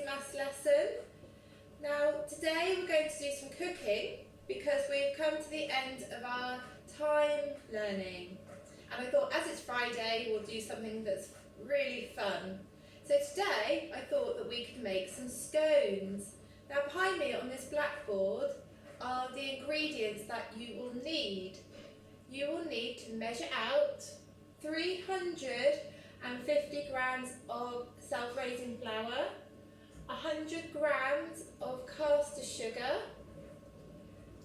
maths lesson. Now today we're going to do some cooking because we've come to the end of our time learning, and I thought as it's Friday we'll do something that's really fun. So today I thought that we could make some scones. Now behind me on this blackboard are the ingredients that you will need. You will need to measure out 350 grams of self-raising flour, 100 grams of caster sugar,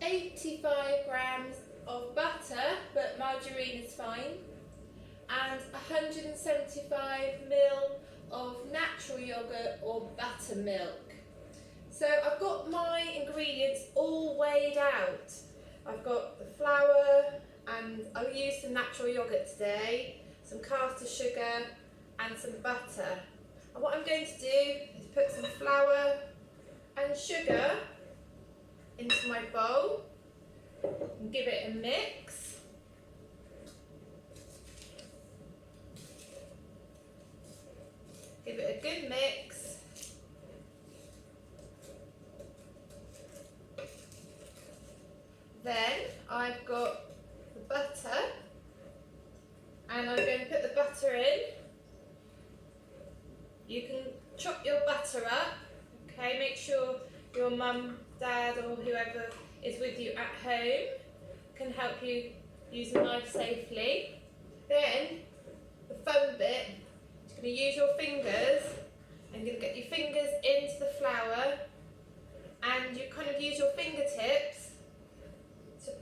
85 grams of butter, but margarine is fine, and 175 ml of natural yogurt or buttermilk. So I've got my ingredients all weighed out. I've got the flour, and I'll use some natural yogurt today, some caster sugar and some butter. And what I'm going to do is put some flour and sugar into my bowl and give it a mix. Give it a good mix. Then I've got the butter, and I'm going to put the butter in. You can chop your butter up, okay? Make sure your mum, dad or whoever is with you at home can help you use a knife safely. Then, the fun bit, you're going to use your fingers, and you're going to get your fingers into the flour, and you kind of use your fingertips to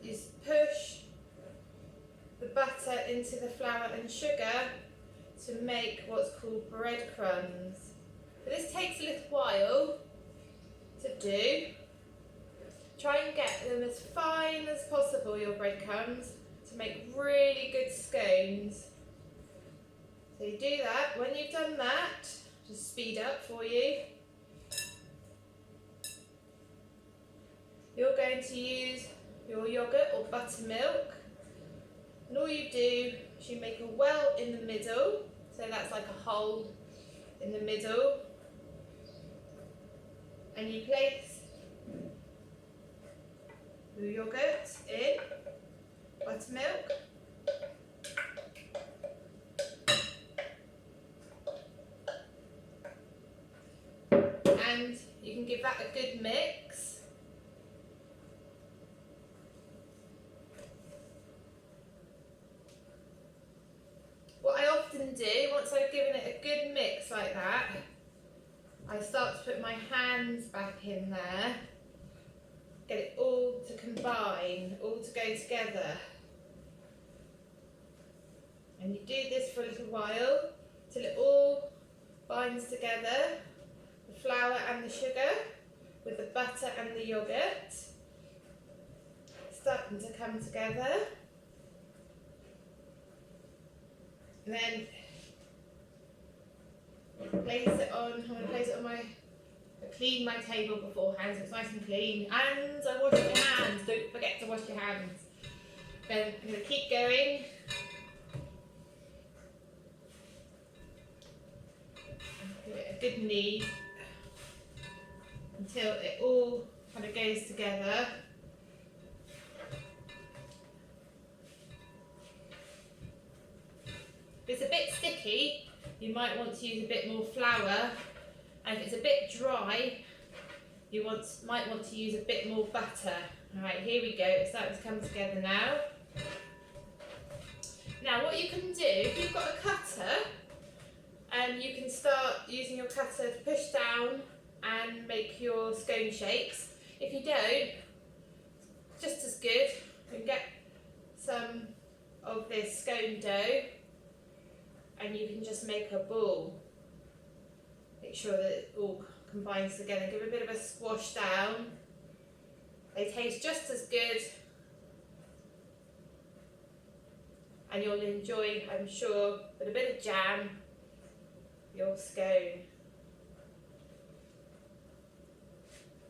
just push the butter into the flour and sugar to make what's called breadcrumbs. But this takes a little while to do. Try and get them as fine as possible, your breadcrumbs, to make really good scones. So you do that. When you've done that, just speed up for you. You're going to use your yogurt or buttermilk. And all you do is you make a well in the middle, so that's like a hole in the middle, and you place the yogurt in, buttermilk, and you can give that a good mix. What I often do, once I've given it a good mix like that, I start to put my hands back in there, get it all to combine, all to go together. And you do this for a little while, till it all binds together, the flour and the sugar, with the butter and the yogurt, starting to come together. And then place it on, I'm going to place it on I clean my table beforehand so it's nice and clean, and I wash my hands, don't forget to wash your hands. Then I'm going to keep going. Give it a good knead until it all kind of goes together. If it's a bit sticky, you might want to use a bit more flour, and if it's a bit dry, you might want to use a bit more butter. Alright, here we go, it's starting to come together now. Now what you can do, if you've got a cutter, you can start using your cutter to push down and make your scone shapes. If you don't, just as good, you can get some of this scone dough, and you can just make a ball. Make sure that it all combines together. Give it a bit of a squash down. They taste just as good, and you'll enjoy, I'm sure, with a bit of jam, your scone.